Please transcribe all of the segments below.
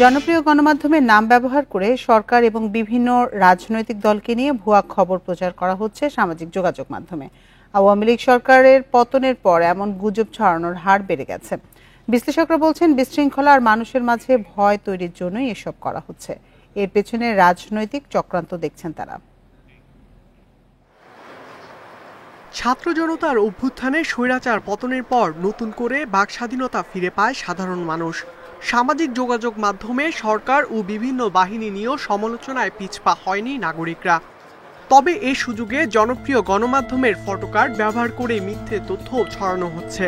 জনপ্রিয় গণমাধ্যমের নাম ব্যবহার করে সরকার এবং বিভিন্ন রাজনৈতিক দলকে নিয়ে ভুয়া খবর প্রচার করা হচ্ছে সামাজিক যোগাযোগ মাধ্যমে। আওয়ামী লীগ সরকারের পতনের পর এমন গুজব ছড়ানোর হার বেড়ে গেছে। বিশ্লেষকরা বলছেন, বিশৃঙ্খলা আর মানুষের মাঝে ভয় তৈরির জন্যই এসব করা হচ্ছে। এর পেছনে রাজনৈতিক চক্রান্ত দেখছেন তারা। ছাত্র জনতার অভ্যুত্থানে স্বৈরাচার পতনের পর নতুন করে বাক স্বাধীনতা ফিরে পায় সাধারণ মানুষ। সামাজিক যোগাযোগ মাধ্যমে সরকার ও বিভিন্ন বাহিনী নিয়েও সমালোচনায় পিছপা হয়নি নাগরিকরা। তবে এই সুযোগে জনপ্রিয় গণমাধ্যমের ফটোকার্ড ব্যবহার করে মিথ্যে তথ্য ছড়ানো হচ্ছে।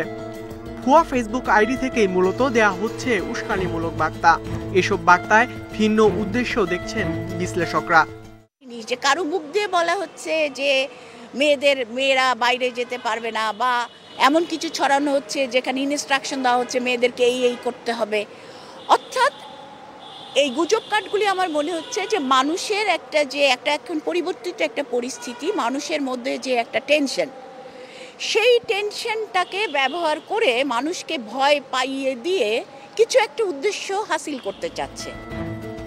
ভুয়া ফেসবুক আইডি থেকেই মূলত দেয়া হচ্ছে উস্কানিমূলক বার্তা। এসব বার্তায় ভিন্ন উদ্দেশ্য দেখছেন বিশ্লেষকরা। যে কারো মুখ দিয়ে বলা হচ্ছে যে মেয়েরা বাইরে যেতে পারবে না, বা এমন কিছু ছড়ানো হচ্ছে যেখানে ইনস্ট্রাকশন দেওয়া হচ্ছে মেয়েদেরকে এই করতে হবে। অর্থাৎ এই গুজব কার্ডগুলি আমার মনে হচ্ছে যে মানুষের একটা এখন পরিবর্তিত একটা পরিস্থিতি, মানুষের মধ্যে যে একটা টেনশন, সেই টেনশনটাকে ব্যবহার করে মানুষকে ভয় পাইয়ে দিয়ে কিছু একটা উদ্দেশ্য হাসিল করতে চাচ্ছে।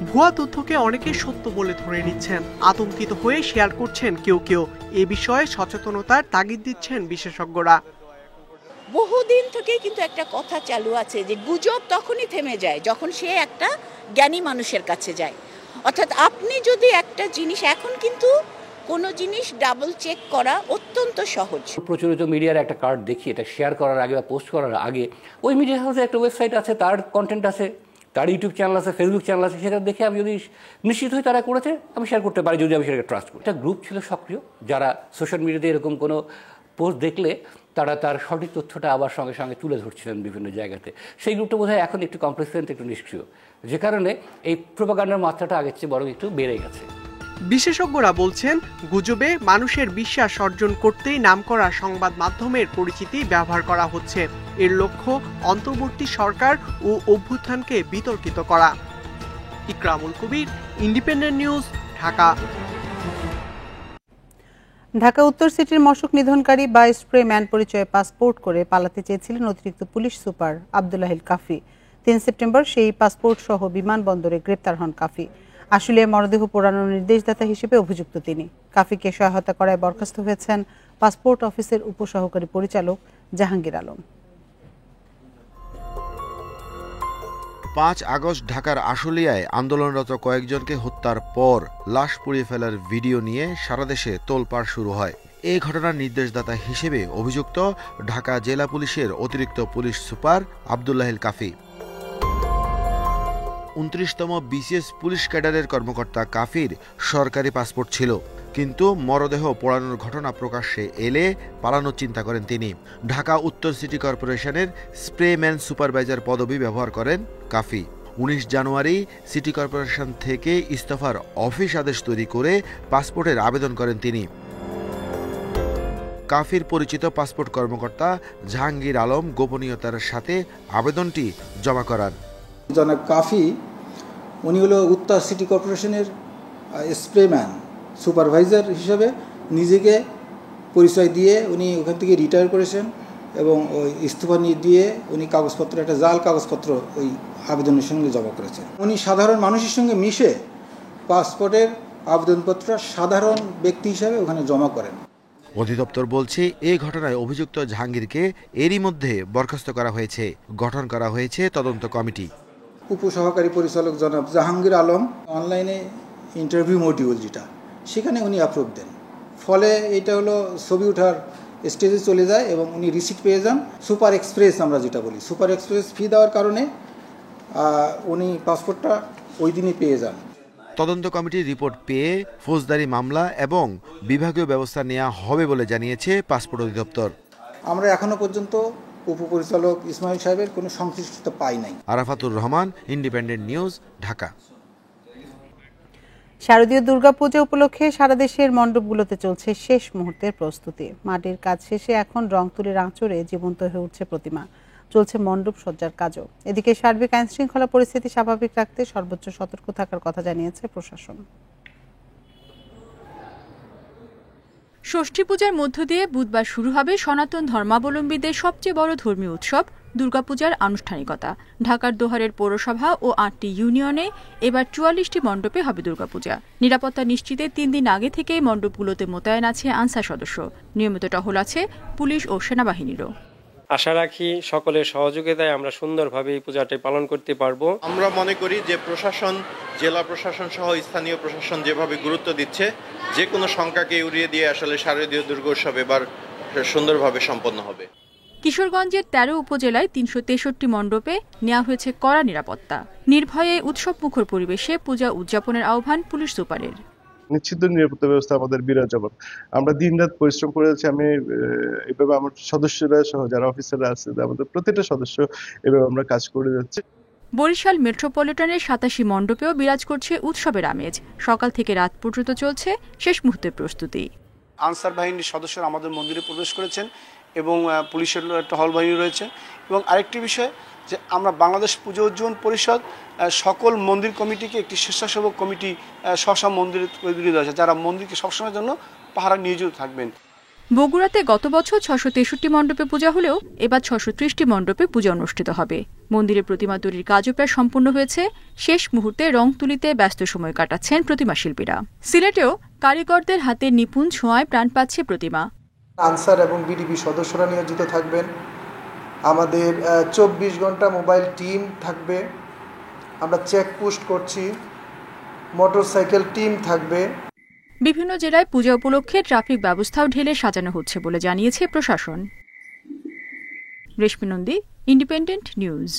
ভুয়া তথ্যকে অনেকে সত্য বলে ধরে নিচ্ছেন, আতঙ্কিত হয়ে শেয়ার করছেন কেউ কেউ। এ বিষয়ে সচেতনতার তাগিদ দিচ্ছেন বিশেষজ্ঞরা। বহুদিন থেকেই কিন্তু একটা কথা চালু আছে যে গুজব তখনই থেমে যায় যখন সে একটা জ্ঞানী মানুষের কাছে যায়। অর্থাৎ আপনি যদি একটা জিনিস, এখন কিন্তু কোনো জিনিস ডাবল চেক করা অত্যন্ত সহজ। প্রচলিত মিডিয়ার একটা কার্ড দেখি, এটা শেয়ার করার আগে বা পোস্ট করার আগে ওই মিডিয়া হাউসে একটা ওয়েবসাইট আছে, তার কন্টেন্ট আছে, তার ইউটিউব চ্যানেল আছে, ফেসবুক চ্যানেল আছে, সেটা দেখে আমি যদি নিশ্চিত হই তারা করেছে, আমি শেয়ার করতে পারি যদি আমি সেটাকে ট্রাস্ট করি। একটা গ্রুপ ছিল সক্রিয়, যারা সোশ্যাল মিডিয়াতে এরকম কোনো পোস্ট দেখলে তারা তার সঠিক তথ্যটা আবার সঙ্গে সঙ্গে তুলে ধরছিলেন বিভিন্ন জায়গাতে। সেই গ্রুপটা বোধহয় এখন একটু কমপ্লেসেন্ট, একটু নিষ্ক্রিয়, যে কারণে এই প্রোপাগান্ডার মাত্রাটা আগের চেয়ে বরং একটু বেড়ে গেছে। বিশেষজ্ঞরা বলছেন, গুজবে মানুষের বিশ্বাস অর্জন করতেই নামকরা সংবাদ মাধ্যমের পরিচিতি ব্যবহার করা হচ্ছে। এর লক্ষ্য অন্তর্বর্তী সরকার ও অভ্যুত্থানকে বিতর্কিত করা। ইকরামুল কবির, ইন্ডিপেন্ডেন্ট নিউজ, ঢাকা। ঢাকা উত্তর সিটির মশক নিধনকারী বা স্প্রে ম্যান পরিচয়ে পাসপোর্ট করে পালাতে চেয়েছিলেন অতিরিক্ত পুলিশ সুপার আব্দুল্লাহিল কাফি। ৩ সেপ্টেম্বর সেই পাসপোর্ট সহ বিমানবন্দরে গ্রেপ্তার হন কাফি। আশুলিয়ায় মরদেহ পোড়ানোর নির্দেশদাতা হিসেবে অভিযুক্ত তিনি। কাফিকে সহায়তা করায় বরখাস্ত হয়েছেন পাসপোর্ট অফিসের উপসহকারী পরিচালক জাহাঙ্গীর আলম। ৫ আগস্ট ঢাকার আশুলিয়ায় আন্দোলনরত কয়েকজনকে হত্যার পর লাশ পুড়িয়ে ফেলার ভিডিও নিয়ে সারা দেশে তোলপাড় শুরু হয়। এই ঘটনার নির্দেশদাতা হিসেবে অভিযুক্ত ঢাকা জেলা পুলিশের অতিরিক্ত পুলিশ সুপার আব্দুল্লাহিল কাফি। ২৯তম বিসিএস পুলিশ ক্যাডারের কর্মকর্তা কাফির সরকারি পাসপোর্ট ছিল, কিন্তু মরদেহ পোড়ানোর ঘটনা প্রকাশ্যে এলে পালানোর চিন্তা করেন তিনি। ঢাকা উত্তর সিটি কর্পোরেশনের স্প্রেম্যান সুপারভাইজার পদবি ব্যবহার করেন কাফি। ১৯ জানুয়ারি সিটি কর্পোরেশন থেকে ইস্তফার অফিস আদেশ তৈরি করে পাসপোর্টের আবেদন করেন তিনি। কাফির পরিচিত পাসপোর্ট কর্মকর্তা জাহাঙ্গীর আলম গোপনীয়তার সাথে আবেদনটি জমা করান। জনাব কাফি উনি হলো উত্তর সিটি কর্পোরেশনের স্প্রেম্যান সুপারভাইজার হিসেবে নিজেকে পরিচয় দিয়ে উনি ওখান থেকে রিটায়ার করেছেন, এবং ওই ইস্তফা দিয়ে উনি কাগজপত্র, একটা জাল কাগজপত্র ওই আবেদনের সঙ্গে জমা করেছেন। উনি সাধারণ মানুষের সঙ্গে মিশে পাসপোর্টের আবেদনপত্র সাধারণ ব্যক্তি হিসাবে ওখানে জমা করেন। অধিদপ্তর বলছে, এই ঘটনায় অভিযুক্ত জাহাঙ্গীরকে এরই মধ্যে বরখাস্ত করা হয়েছে। গঠন করা হয়েছে তদন্ত কমিটি। উপসহকারী পরিচালক জনাব জাহাঙ্গীর আলম অনলাইনে ইন্টারভিউ মডিউল যেটা, সেখানে উনি অ্যাপ্রুভ দেন। ফলে এটা হলো ছবি ওঠার স্টেজে চলে যায় এবং উনি রিসিট পেয়ে যান। সুপার এক্সপ্রেস আমরা যেটা বলি, সুপার এক্সপ্রেস ফি দেওয়ার কারণে উনি পাসপোর্টটা ওই দিনই পেয়ে যান। তদন্ত কমিটির রিপোর্ট পেয়ে ফৌজদারি মামলা এবং বিভাগীয় ব্যবস্থা নেওয়া হবে বলে জানিয়েছে পাসপোর্ট অধিদপ্তর। আমরা এখনো পর্যন্ত উপপরিচালক ইসমাইল সাহেবের কোনো সংশ্লিষ্টতা পাই নাই। Arafatur Rahman, independent news, Dhaka. শারদীয় দুর্গাপূজা উপলক্ষে সারা দেশের মণ্ডপগুলোতে চলছে শেষ মুহূর্তের প্রস্তুতি। মাটির কাজ শেষে এখন রং তুলির আঁচড়ে জীবন্ত হয়ে উঠছে প্রতিমা। চলছে মণ্ডপ সজ্জার কাজও। এদিকে সার্বিক আইন শৃঙ্খলা পরিস্থিতি স্বাভাবিক রাখতে সর্বোচ্চ সতর্ক থাকার কথা জানিয়েছে প্রশাসন। ষষ্ঠী পূজার মধ্য দিয়ে বুধবার শুরু হবে সনাতন ধর্মাবলম্বীদের সবচেয়ে বড় ধর্মীয় উৎসব দুর্গাপূজার আনুষ্ঠানিকতা। ঢাকার দোহারের পৌরসভা ও ৮টি ইউনিয়নে এবার ৪৪টি মণ্ডপে হবে দুর্গাপূজা। নিরাপত্তা নিশ্চিতে ৩ দিন আগে থেকেই মণ্ডপগুলোতে মোতায়েন আছে আনসার সদস্য। নিয়মিত টহল আছে পুলিশ ও সেনাবাহিনীরও। আশা রাখি সকলের সহযোগিতায় আমরা সুন্দরভাবে এই পূজাটি পালন করতে পারবো। আমরা মনে করি যে প্রশাসন, জেলা প্রশাসন সহ স্থানীয় প্রশাসন যেভাবে গুরুত্ব দিচ্ছে, যে কোনো শঙ্কাকে উড়িয়ে দিয়ে আসলে শারদীয় দুর্গোৎসব এবার সুন্দরভাবে সম্পন্ন হবে। কিশোরগঞ্জের ১৩ উপজেলায় ৩৬৩ মণ্ডপে নেওয়া হয়েছে কড়া নিরাপত্তা। নির্ভয়ে উৎসবমুখর পরিবেশে পূজা উদযাপনের আহ্বান পুলিশ সুপারের। নিশ্চিত নিরাপত্তা ব্যবস্থা আমাদের বিরাজমান। আমরা দিনরাত পরিশ্রম করেছি। আমি এভাবে আমার সদস্যরা সহ যারা অফিসাররা আছে, আমাদের প্রতিটা সদস্য এভাবে আমরা কাজ করে যাচ্ছি। বরিশাল মেট্রোপলিটনের ৮৭ মণ্ডপেও বিরাজ করছে উৎসবের আমেজ। সকাল থেকে রাত পর্যন্ত চলছে শেষ মুহূর্তের প্রস্তুতি। আনসার বাহিনীর সদস্যরা আমাদের মন্দিরে প্রবেশ করেছেন এবং পুলিশের টহল বাহিনী রয়েছে। এবং আরেকটি বিষয় যে আমরা বাংলাদেশ পুজো উজ্জীবন পরিষদ সকল মন্দির কমিটিকে একটি স্বেচ্ছাসেবক কমিটি স্ব মন্দিরে তৈরি দেওয়া হয়েছে, যারা মন্দিরকে সবসময়ের জন্য পাহারা নিয়োজিত থাকবেন। বগুড়াতে গত বছর ৬৬৩ মণ্ডপে পূজা হলেও এবার ৬৩০টি মণ্ডপে পূজা অনুষ্ঠিত হবে। মন্দিরের প্রতিমা তৈরির কাজও প্রায় সম্পূর্ণ হয়েছে। শেষ মুহূর্তে রং তুলিতে ব্যস্ত সময় কাটাচ্ছেন প্রতিমা শিল্পীরা। সিলেটেও কারিগরদের হাতে নিপুণ ছোঁয়ায় প্রাণ পাচ্ছে প্রতিমা। আনসার এবং বিডিবি সদস্যরা নিয়োজিত থাকবেন। আমাদের ২৪ ঘন্টা মোবাইল টিম থাকবে। আমরা চেকপোস্ট করছি, মোটরসাইকেল টিম থাকবে। বিভিন্ন জেলায় পূজা উপলক্ষে ট্রাফিক ব্যবস্থাও ঢেলে সাজানো হচ্ছে বলে জানিয়েছে প্রশাসন। রেশমি নন্দী, ইন্ডিপেন্ডেন্ট নিউজ।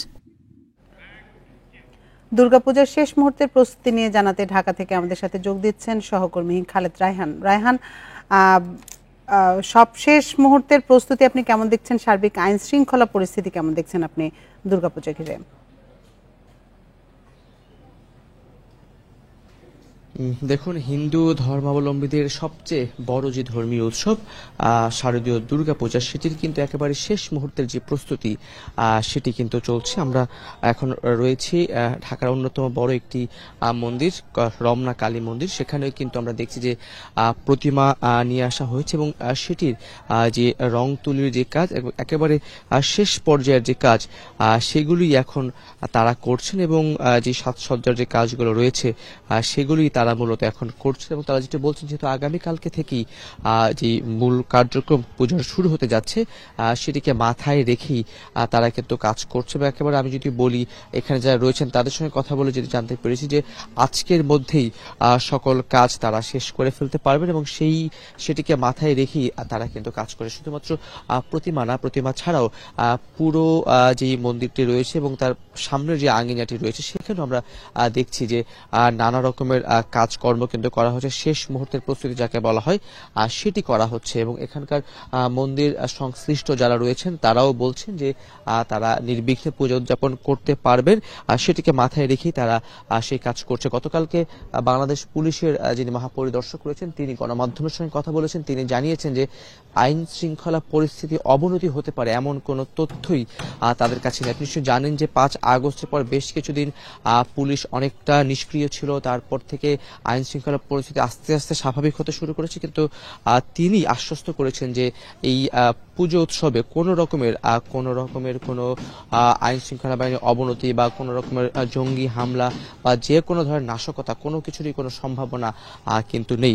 দুর্গাপূজার শেষ মুহূর্তের প্রস্তুতি নিয়ে জানাতে ঢাকা থেকে আমাদের সাথে যোগ দিচ্ছেন সহকর্মী খালেদ রায়হান। রায়হান, সব শেষ মুহূর্তের প্রস্তুতি আপনি কেমন দেখছেন? সার্বিক আইন শৃঙ্খলা পরিস্থিতি কেমন দেখছেন আপনি দুর্গাপূজা ঘিরে? দেখুন, হিন্দু ধর্মাবলম্বীদের সবচেয়ে বড় যে ধর্মীয় উৎসব শারদীয় দুর্গাপূজা, সেটির কিন্তু একেবারে শেষ মুহূর্তের যে প্রস্তুতি সেটি কিন্তু চলছে। আমরা এখন রয়েছি ঢাকার অন্যতম বড় একটি মন্দির, রমনা কালী মন্দির। সেখানে কিন্তু আমরা দেখছি যে প্রতিমা নিয়ে আসা হয়েছে এবং সেটির যে রং তুলির যে কাজ, একেবারে শেষ পর্যায়ের যে কাজ, সেগুলি এখন তারা করছেন এবং যে সাজসজ্জার যে কাজগুলো রয়েছে সেগুলি তারা মূলত এখন করছে। এবং তারা যেটা বলছেন, যেহেতু আগামীকালকে থেকেই যে মূল কার্যক্রম পূজার শুরু হতে যাচ্ছে, সেটিকে মাথায় রেখেই তারা কিন্তু কাজ করছে। এবং একেবারে আমি যদি বলি, এখানে যারা রয়েছেন তাদের সঙ্গে কথা বলে যেটি জানতে পেরেছি যে আজকের মধ্যেই সকল কাজ তারা শেষ করে ফেলতে পারবেন এবং সেটিকে মাথায় রেখেই তারা কিন্তু কাজ করে। শুধুমাত্র প্রতিমা না, প্রতিমা ছাড়াও পুরো যে মন্দিরটি রয়েছে এবং তার সামনের যে আঙিনাটি রয়েছে, সেখানেও আমরা দেখছি যে নানা রকমের কাজকর্ম কিন্তু করা হচ্ছে। শেষ মুহূর্তের প্রস্তুতি যাকে বলা হয় সেটি করা হচ্ছে। এবং এখানকার মন্দির সংশ্লিষ্ট যারা রয়েছেন তারাও বলছেন যে তারা নির্বিঘ্নে পূজা উদযাপন করতে পারবেন, সেটিকে মাথায় রেখেই তারা সেই কাজ করছে। গতকালকে বাংলাদেশ পুলিশের যিনি মহাপরিদর্শক রয়েছেন, তিনি গণমাধ্যমের সঙ্গে কথা বলেছেন। তিনি জানিয়েছেন যে আইন শৃঙ্খলা পরিস্থিতি অবনতি হতে পারে এমন কোনো তথ্যই তাদের কাছে নেই। আপনি নিশ্চয়ই জানেন যে ৫ আগস্টের পর বেশ কিছুদিন পুলিশ অনেকটা নিষ্ক্রিয় ছিল। তারপর থেকে আইন শৃঙ্খলা পরিস্থিতি আস্তে আস্তে স্বাভাবিক হতে শুরু করেছে, কিন্তু তিনি আশ্বস্ত করেছেন যে এই পুজো উৎসবে কোনো রকমের কোনো আইন শৃঙ্খলা বাহিনীর অবনতি বা কোনো রকমের জঙ্গি হামলা বা যে কোনো ধরনের নাশকতা, কোনো কিছুরই কোনো সম্ভাবনা কিন্তু নেই।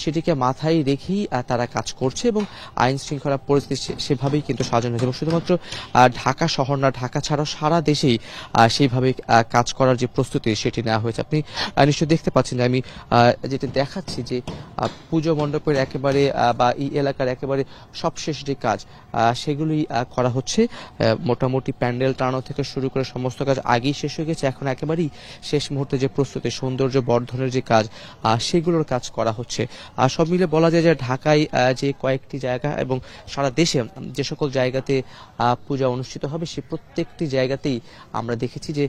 সেটিকে মাথায় রেখেই তারা কাজ করছে এবং আইন শৃঙ্খলা পরিস্থিতি সেভাবেই কিন্তু সাজানো হয়েছে। এবং শুধুমাত্র ঢাকা শহর না, ঢাকা ছাড়াও সারা দেশেই সেইভাবে কাজ করার যে প্রস্তুতি সেটি নেওয়া হয়েছে। আপনি নিশ্চয়ই দেখতে পাচ্ছেন যে আমি যেটা দেখাচ্ছি যে পুজো মণ্ডপের একেবারে বা এই এলাকার একেবারে সবশেষ যে কাজ সেগুলি করা হচ্ছে। মোটামুটি প্যান্ডেল টানানো থেকে শুরু করে সমস্ত কাজ আগেই শেষ হয়ে গেছে। এখন একেবারেই শেষ মুহূর্তে যে প্রস্তুতি, সৌন্দর্য বর্ধনের যে কাজ, সেগুলোর কাজ করা হচ্ছে। আর সব মিলে বলা যায় যে ঢাকায় যে কয়েকটি জায়গা এবং সারা দেশে যে সকল জায়গাতে পূজা অনুষ্ঠিত হবে, সে প্রত্যেকটি জায়গাতেই আমরা দেখেছি যে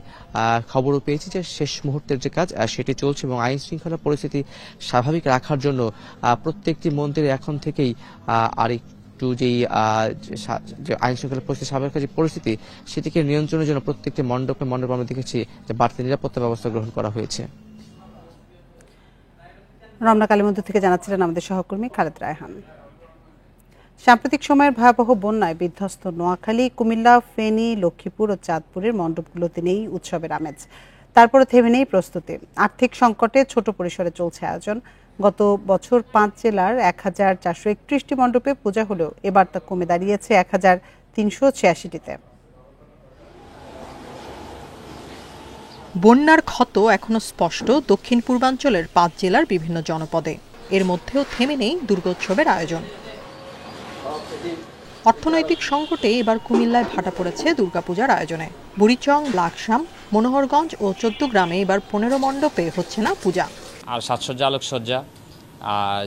খবরও পেয়েছি যে শেষ মুহূর্তের যে কাজ সেটি চলছে। এবং আইন শৃঙ্খলা পরিস্থিতি স্বাভাবিক রাখার জন্য প্রত্যেকটি মন্দিরে এখন থেকেই আরেকটু যেই আইন শৃঙ্খলা পরিস্থিতি স্বাভাবিক যে পরিস্থিতি, সেটিকে নিয়ন্ত্রণের জন্য প্রত্যেকটি মণ্ডপে আমরা দেখেছি যে বাড়তি নিরাপত্তা ব্যবস্থা গ্রহণ করা হয়েছে। রমনা কালী মন্দির থেকে জানাচ্ছিলেন আমাদের সহকর্মী খালেদ রায়হান। সাম্প্রতিক সময়ের ভয়াবহ বন্যায় বিধ্বস্ত নোয়াখালী, কুমিল্লা, ফেনী, লক্ষ্মীপুর ও চাঁদপুরের মণ্ডপগুলোতে নেই উৎসবের আমেজ। তারপরে থেমে নেই প্রস্তুতি। আর্থিক সংকটে ছোট পরিসরে চলছে আয়োজন। গত বছর 5 জেলার 1431টি মণ্ডপে পূজা হলেও এবার তা কমে দাঁড়িয়েছে 1386টিতে। বন্যার ক্ষত এখনো স্পষ্ট দক্ষিণ পূর্বাঞ্চলের 5 জেলার বিভিন্ন জনপদে। এর মধ্যেও থেমে নেই দুর্গোৎসবের আয়োজন। অর্থনৈতিক সংকটে এবার কুমিল্লায় ভাটা পড়েছে দুর্গাপূজার আয়োজনে। বুড়িচং, লাকসাম, মনোহরগঞ্জ ও 14 গ্রামে এবার 15 মণ্ডপে হচ্ছে না পূজা। আর সাজসজ্জা, আলোকসজ্জা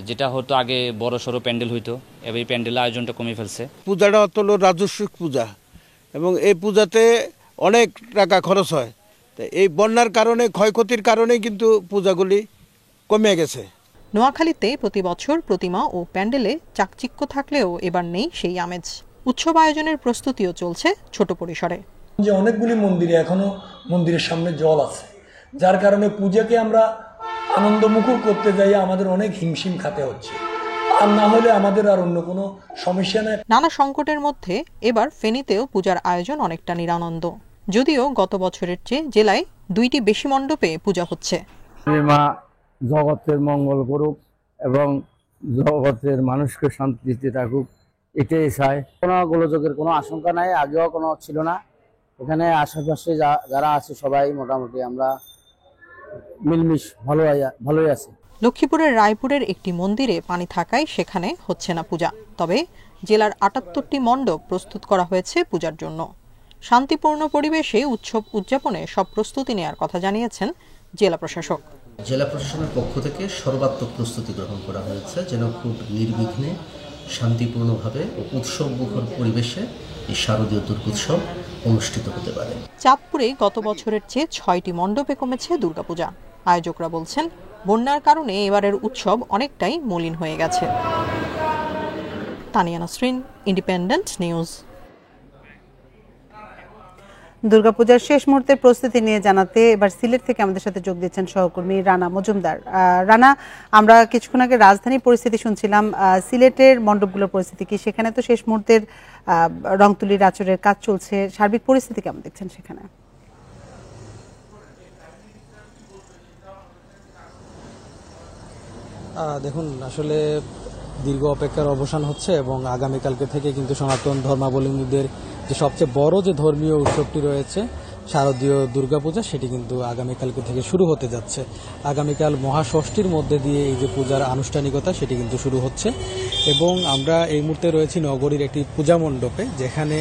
যেটা হতো আগে বড় সড়ো প্যান্ডেল হইতো, এবার এই প্যান্ডেলের আয়োজনটা কমে ফেলছে। পূজাটা হলো রাজস্বিক পূজা এবং এই পূজাতে অনেক টাকা খরচ হয়। এই বন্যার কারণে, ক্ষয়ক্ষতির কারণে কিন্তু পূজাগুলি কমে গেছে। নোয়াখালীতে প্রতি বছর প্রতিমা ও প্যান্ডেলে চাকচিক্য থাকলেও এবার নেই সেই আমেজ। উৎসব আয়োজনের প্রস্তুতিও চলছে ছোট পরিসরে। যে অনেকগুলি মন্দিরে এখনো মন্দিরের সামনে জল আছে, যার কারণে পূজাকে আমরা আনন্দমুখর করতে যাই আমাদের অনেক হিমশিম খাতে হচ্ছে। আর না হলে আমাদের আর অন্য কোনো সমস্যা নেই। নানা সংকটের মধ্যে এবার ফেনীতেও পূজার আয়োজন অনেকটা নিরানন্দ। যদিও গত বছরের চেয়ে জেলায় 2টি বেশি মণ্ডপে পূজা হচ্ছে। মা জগতের মঙ্গল করুক এবং জগতের মানুষকে শান্তিতে রাখুক, এটাই চাই। কোনো গোলযোগের কোনো আশঙ্কা নাই, আগেও কোনো ছিল না। এখানে আশেপাশে যারা আছে সবাই মোটামুটি আমরা মিলমিশ ভালোই আছে। লক্ষ্মীপুরের রায়পুরের একটি মন্দিরে পানি থাকায় সেখানে হচ্ছে না পূজা। তবে জেলার 78টি মণ্ডপ প্রস্তুত করা হয়েছে পূজার জন্য। শান্তিপূর্ণ পরিবেশে উৎসব উদযাপনে সব প্রস্তুতি নেওয়ার কথা জানিয়েছেন জেলা প্রশাসক। জেলা প্রশাসনের পক্ষ থেকে সর্বাত্মক প্রস্তুতি গ্রহণ করা হয়েছে যেন খুব নির্বিঘ্নে, শান্তিপূর্ণভাবে ও উৎসবমুখর পরিবেশে এই শারদীয় দুর্গোৎসব অনুষ্ঠিত হতে পারে। চাঁদপুরে গত বছরের চেয়ে 6টি মণ্ডপে কমেছে দুর্গাপূজা। আয়োজকরা বলছেন, বন্যার কারণে এবারের উৎসব অনেকটাই মলিন হয়ে গেছে। Tania Nasrin, independent news. দুর্গাপূজার শেষ মুহূর্তের প্রস্তুতি নিয়ে জানাতে এবার সিলেট থেকে আমাদের সাথে যোগ দিচ্ছেন সহকর্মী রানা মজুমদার। রানা, আমরা কিছুক্ষণ আগে রাজধানীর পরিস্থিতি শুনছিলাম, সিলেটের মণ্ডপগুলোর পরিস্থিতি কি? সেখানে তো শেষ মুহূর্তের রং তুলির আঁচড়ের কাজ চলছে, সার্বিক পরিস্থিতি কেমন দেখছেন সেখানে? দেখুন, আসলে দীর্ঘ অপেক্ষার অবসান হচ্ছে এবং আগামীকালকে থেকে কিন্তু সনাতন ধর্মাবলম্বীদের যে সবচেয়ে বড় যে ধর্মীয় উৎসবটি রয়েছে শারদীয় দুর্গাপূজা, সেটি কিন্তু আগামীকালকে থেকে শুরু হতে যাচ্ছে। আগামীকাল মহাষষ্ঠীর মধ্যে দিয়ে এই যে পূজার আনুষ্ঠানিকতা সেটি কিন্তু শুরু হচ্ছে এবং আমরা এই মুহূর্তে রয়েছি নগরীর একটি পূজা মণ্ডপে, যেখানে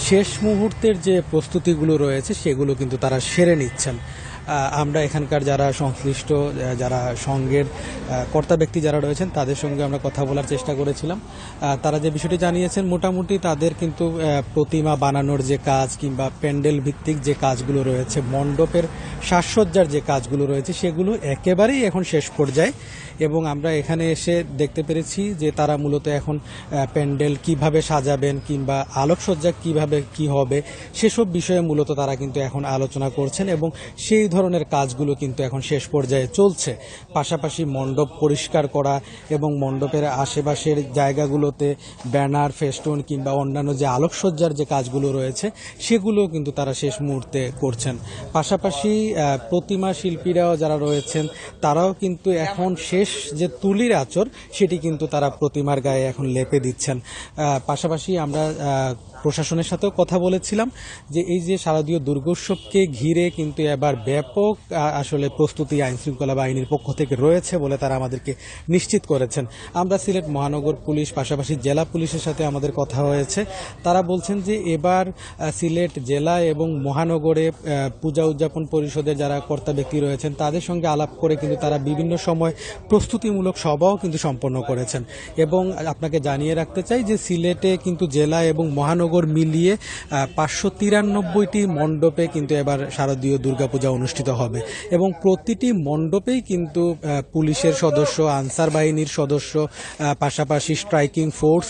শেষ মুহূর্তের যে প্রস্তুতিগুলো রয়েছে সেগুলো কিন্তু তারা সেরে নিচ্ছেন। আমরা এখানকার যারা সংশ্লিষ্ট, যারা সঙ্গের কর্তা ব্যক্তি যারা রয়েছেন তাদের সঙ্গে আমরা কথা বলার চেষ্টা করেছিলাম। তারা যে বিষয়টি জানিয়েছেন, মোটামুটি তাদের কিন্তু প্রতিমা বানানোর যে কাজ কিংবা প্যান্ডেল ভিত্তিক যে কাজগুলো রয়েছে, মণ্ডপের সাজসজ্জার যে কাজগুলো রয়েছে সেগুলো একেবারেই এখন শেষ পর্যায়ে। এবং আমরা এখানে এসে দেখতে পেরেছি যে তারা মূলত এখন প্যান্ডেল কিভাবে সাজাবেন কিংবা আলোকসজ্জা কিভাবে কি হবে সেসব বিষয়ে মূলত তারা কিন্তু এখন আলোচনা করছেন এবং সেই ধরনের কাজগুলো কিন্তু এখন শেষ পর্যায়ে চলছে। পাশাপাশি মণ্ডপ পরিষ্কার করা এবং মণ্ডপের আশেপাশের জায়গাগুলোতে ব্যানার, ফেস্টুন কিংবা অন্যান্য যে আলোকসজ্জার যে কাজগুলো রয়েছে সেগুলো কিন্তু তারা শেষ মুহূর্তে করছেন। পাশাপাশি প্রতিমা শিল্পীরাও যারা রয়েছেন তারাও কিন্তু এখন শেষ যে তুলির আঁচড় সেটি কিন্তু তারা প্রতিমার গায়ে এখন লেপে দিচ্ছেন। পাশাপাশি আমরা প্রশাসনের সাথেও কথা বলেছিলাম যে এই যে শারদীয় দুর্গোৎসবকে ঘিরে কিন্তু এবার ব্যাপক আসলে প্রস্তুতি আইনশৃঙ্খলা বাহিনীর পক্ষ থেকে রয়েছে বলে তারা আমাদেরকে নিশ্চিত করেছেন। আমরা সিলেট মহানগর পুলিশ পাশাপাশি জেলা পুলিশের সাথে আমাদের কথা হয়েছে। তারা বলছেন যে এবার সিলেট জেলা এবং মহানগরে পূজা উদযাপন পরিষদের যারা কর্তা ব্যক্তি রয়েছেন তাদের সঙ্গে আলাপ করে কিন্তু তারা বিভিন্ন সময় প্রস্তুতিমূলক সভাও কিন্তু সম্পন্ন করেছেন। এবং আপনাকে জানিয়ে রাখতে চাই যে সিলেটে কিন্তু জেলা এবং মহানগর মিলিয়ে 593টি মণ্ডপে কিন্তু এবার শারদীয় দুর্গাপূজা অনুষ্ঠিত অনুষ্ঠিত হবে এবং প্রতিটি মণ্ডপেই কিন্তু পুলিশের সদস্য, আনসার বাহিনীর সদস্য, পাশাপাশি স্ট্রাইকিং ফোর্স,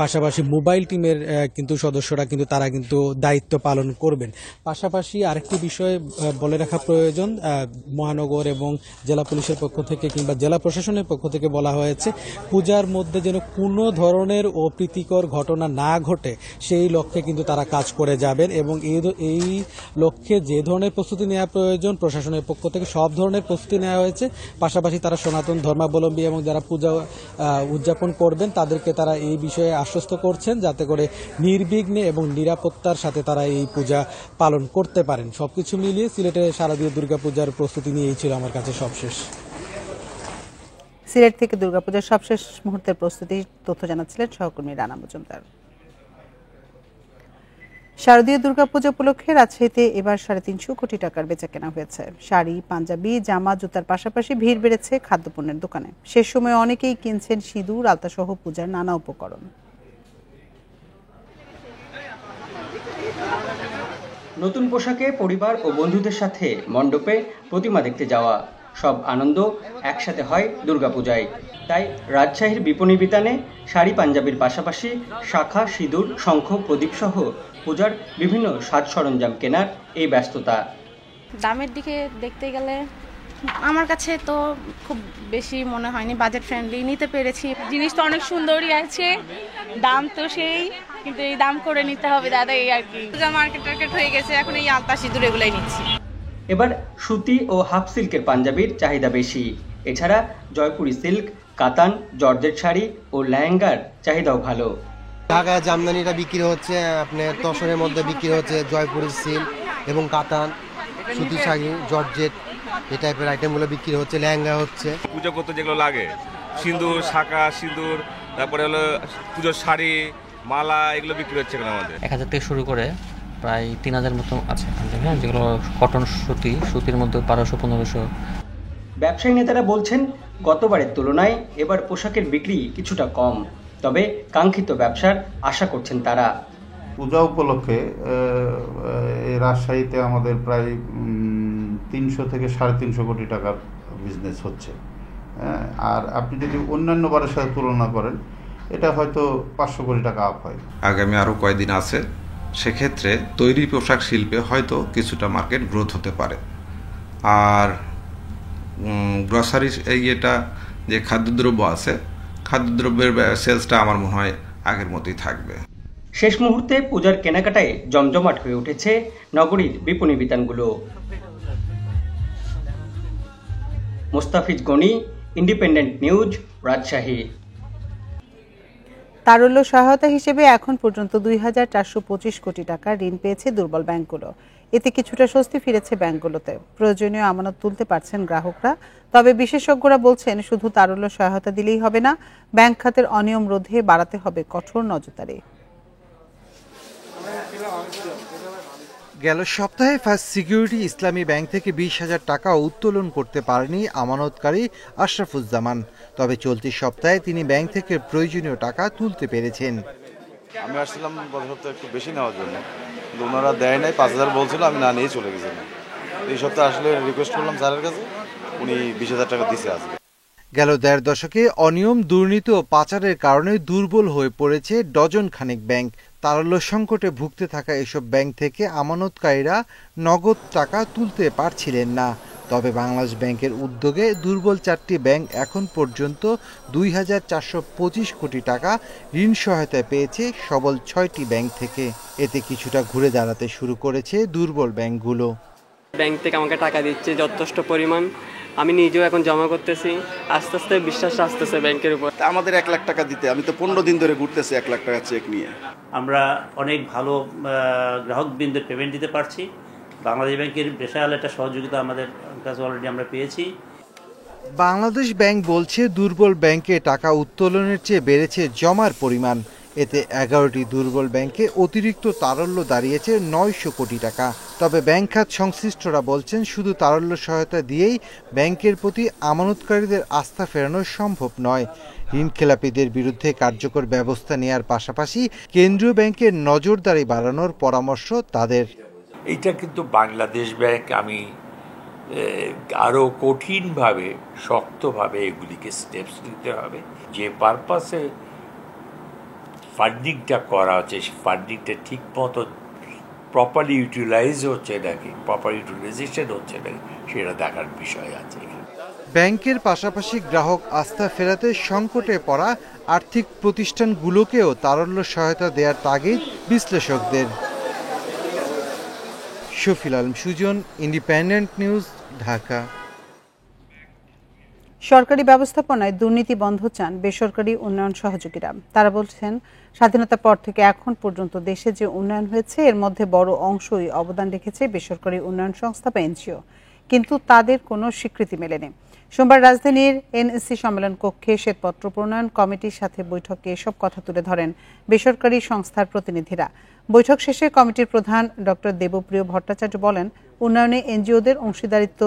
পাশাপাশি মোবাইল টিমের কিন্তু সদস্যরা কিন্তু তারা কিন্তু দায়িত্ব পালন করবেন। পাশাপাশি আরেকটি বিষয় বলে রাখা প্রয়োজন, মহানগর এবং জেলা পুলিশের পক্ষ থেকে কিংবা জেলা প্রশাসনের পক্ষ থেকে বলা হয়েছে পূজার মধ্যে যেন কোনো ধরনের অপ্রীতিকর ঘটনা না ঘটে সেই লক্ষ্যে কিন্তু তারা কাজ করে যাবেন এবং এই লক্ষ্যে যে ধরনের প্রস্তুতি নেওয়া প্রয়োজন প্রশাসনের পক্ষ থেকে সব ধরনের প্রস্তুতি নেওয়া হয়েছে। পাশাপাশি তারা সনাতন ধর্মাবলম্বী এবং যারা পূজা উদযাপন করবেন তাদেরকে তারা এই বিষয়ে আশ্বস্ত করছেন যাতে করে নির্বিঘ্নে এবং নিরাপত্তার সাথে তারা এই পূজা পালন করতে পারেন। সবকিছু মিলিয়ে সিলেটের শারদীয় দুর্গাপূজার প্রস্তুতি নিয়েই ছিল আমার কাছে সবশেষ। সিলেট থেকে দুর্গাপূজার সবশেষ মুহূর্তের প্রস্তুতির তথ্য জানাচ্ছিলেন সহকর্মী রানা মজুমদার। শারদীয় দুর্গাপূজা উপলক্ষে রাজশাহীতে এবার 350 কোটি টাকার বেচাকেনা হয়েছে। শাড়ি, পাঞ্জাবি, জামা, জুতার পাশাপাশি ভিড় বেড়েছে খাদ্যপণ্যের দোকানে। শেষ সময়ে অনেকেই কিনছেন সিঁদুর, আলতাসহ পূজার নানা উপকরণ। নতুন পোশাকে পরিবার ও বন্ধুদের সাথে মণ্ডপে প্রতিমা দেখতে যাওয়া, সব আনন্দ একসাথে হয় দুর্গাপূজায়। তাই রাজশাহীর বিপণী বিতানে শাড়ি পাঞ্জাবির পাশাপাশি শাখা, সিঁদুর, শঙ্খ, প্রদীপ সহ পূজার বিভিন্ন সাজ সরঞ্জাম কেনার এই ব্যস্ততা। দামের দিকে দেখতে গেলে আমার কাছে তো খুব বেশি মনে হয়নি, বাজেট ফ্রেন্ডলি নিতে পেরেছি। জিনিস তো অনেক সুন্দরই আছে, দাম তো সেই, কিন্তু এই দাম করে নিতে হবে দাদা, এই আর কি। পূজা মার্কেট হয়ে গেছে, এখন এই আলতা সিঁদুর এগুলাই নিচ্ছি। এবার সুতি ও হাফ সিল্কের পাঞ্জাবির চাহিদা বেশি। এছাড়া জয়পুরি সিল্ক, কাতান, জর্জেট শাড়ি ও লেহেঙ্গার চাহিদাও ভালো। ঢাকায় জামদানিটা বিক্রি হচ্ছে, আপনার তসরের মধ্যে বিক্রি হচ্ছে জয়পুরি সিল্ক এবং কাতান, সুতি শাড়ি, জর্জেট এই টাইপের আইটেমগুলো বিক্রি হচ্ছে, লেহেঙ্গা হচ্ছে। পুজো করতে যেগুলো লাগে, সিঁদুর, শাঁখা, সিঁদুর, তারপরে হলো পুজোর শাড়ি, মালা, এগুলো বিক্রি হচ্ছে এখানে আমাদের। 1000 থেকে শুরু করে প্রায় 3000 মতো আছে, হ্যাঁ, যেগুলো কটন সুতির মধ্যে 1200-1500। ব্যবসায়ী নেতারা বলছেন গতবারের তুলনায় এবার পোশাকের বিক্রি কিছুটা কম, তবে কাঙ্ক্ষিত ব্যবসার আশা করছেন তারা। পূজা উপলক্ষে রাজশাহীতে আমাদের প্রায় 300 থেকে 350 কোটি টাকার বিজনেস হচ্ছে। আর আপনি যদি অন্যান্য বারের সাথে তুলনা করেন এটা হয়তো 500 কোটি টাকা আপ হয়। আগামী আরও কয়েকদিন আছে, সেক্ষেত্রে তৈরি পোশাক শিল্পে হয়তো কিছুটা মার্কেট গ্রোথ হতে পারে। আর গ্রসারি ইয়েটা যে খাদ্যদ্রব্য আছে, খাদ্যদ্রব্যের সেলসটা আমার মনে হয় আগের মতোই থাকবে। শেষ মুহূর্তে পূজার কেনাকাটায় জমজমাট হয়ে উঠেছে নগরীর বিপণী বিতানগুলো। Mostafiz Gani, independent news, Rajshahi. তারল্য সহায়তা হিসেবে এখন পর্যন্ত 2425 কোটি টাকা ঋণ পেয়েছে দুর্বল ব্যাংকগুলো। এতে কিছুটা স্বস্তি ফিরেছে ব্যাংকগুলোতে। প্রয়োজনীয় আমানত তুলতে পারছেন গ্রাহকরা। তবে বিশেষজ্ঞরা বলছেন শুধু তারল্য সহায়তা দিলেই হবে না, ব্যাংক খাতের অনিয়ম রোধে বাড়াতে হবে কঠোর নজরদারি। গেল সপ্তাহে ফার্স্ট সিকিউরিটি ইসলামী ব্যাংক থেকে 20,000 টাকা উত্তোলন করতে পারেনি আমানতকারী আশরাফুজ্জামান। তবে চলতি সপ্তাহে তিনি ব্যাংক থেকে প্রয়োজনীয় টাকা তুলতে পেরেছেন। আমি আসছিলাম গত সপ্তাহে একটু বেশি নেওয়ার জন্য, কিন্তু ওনারা দেয় নাই, 5,000 বলছিল, আমি না নিয়ে চলে গেছিলাম। এই সপ্তাহে আসলে রিকোয়েস্ট করলাম স্যারের কাছে, উনি 20,000 টাকা দিছে আজকে। গেল 1.5 দশকে অনিয়ম, দুর্নীতি ও পাচারের কারণে দুর্বল হয়ে পড়েছে ডজন খানেক ব্যাংক। তারল্য সংকটে ভুগতে থাকা এসব ব্যাংক থেকে আমানতকারীরা নগদ টাকা তুলতে পারছিলেন না। তবে বাংলাদেশ ব্যাংকের উদ্যোগে দুর্বল 4টি ব্যাংক এখন পর্যন্ত 2425 কোটি টাকা ঋণ সহায়তা পেয়েছে সবল 6টি ব্যাংক থেকে। এতে কিছুটা ঘুরে দাঁড়াতে শুরু করেছে দুর্বল ব্যাংকগুলো। ব্যাংক থেকে আমাকে টাকা দিচ্ছে যথেষ্ট পরিমাণ, আমি নিজেও এখন জমা করতেছি, আস্তে আস্তে বিশ্বাস আসতেছে ব্যাংকের উপর। আমাদের 1 লাখ টাকা দিতে আমি তো 15 দিন ধরে ঘুরতেছি 1 লাখ টাকা চেক নিয়ে। আমরা অনেক ভালো গ্রাহকবৃন্দের পেমেন্ট দিতে পারছি। বাংলাদেশ ব্যাংকের বিশাল একটা সহযোগিতা আমাদের কাছে অলরেডি আমরা পেয়েছি। বাংলাদেশ ব্যাংক বলছে দুর্বল ব্যাংকে টাকা উত্তোলনের চেয়ে বেড়েছে জমার পরিমাণ। এতে 11টি দুর্বল ব্যাংকে অতিরিক্ত তারল্য দাঁড়িয়েছে 900 কোটি টাকা। তবে ব্যাংক খাত সংশ্লিষ্টরা বলছেন শুধু তারল্য সহায়তা দিয়েই ব্যাংকের প্রতি আমানতকারীদের আস্থা ফেরানো সম্ভব নয়। ঋণখেলাপিদের বিরুদ্ধে কার্যকর ব্যবস্থা নেওয়ার পাশাপাশি কেন্দ্রীয় ব্যাংকের নজরদারি বাড়ানোর পরামর্শ তাদের। এইটা কিন্তু বাংলাদেশ ব্যাংক আমি আরও কঠিনভাবে শক্তভাবে এগুলিকে স্টেপস নিতে হবে। যে পারপাসে ফান্ডিংটা করা হচ্ছে সেই ফান্ডিংটা ঠিক মতো প্রপারলি ইউটিলাইজ হচ্ছে নাকি, প্রপার ইউটিলাইজেশন হচ্ছে নাকি সেটা দেখার বিষয় আছে। ব্যাংকের পাশাপাশি গ্রাহক আস্থা ফেরাতে সংকটে পড়া আর্থিক প্রতিষ্ঠানগুলোকেও তারল্য সহায়তা দেওয়ার তাগিদ বিশ্লেষকদের। Shafil Alam Sujan, independent news, Dhaka. সরকারি ব্যবস্থাপনায় দুর্নীতি বন্ধ চান বেসরকারি উন্নয়ন সহযোগীরা। তারা বলছেন, স্বাধীনতার পর থেকে এখন পর্যন্ত দেশে যে উন্নয়ন হয়েছে এর মধ্যে বড় অংশই অবদান রেখেছে বেসরকারি উন্নয়ন সংস্থা বা এনজিও, কিন্তু তাদের কোনো স্বীকৃতি মেলেনি। সোমবার রাজধানীর এনএসসি সম্মেলন কক্ষে শ্বেতপত্র প্রণয়ন কমিটির সাথে বৈঠকে এসব কথা তুলে ধরেন বেসরকারি সংস্থার প্রতিনিধিরা। বৈঠক শেষে কমিটির প্রধান ডক্টর দেবপ্রিয় ভট্টাচার্য বলেন, উন্নয়নে এনজিওদের অংশীদারিত্ব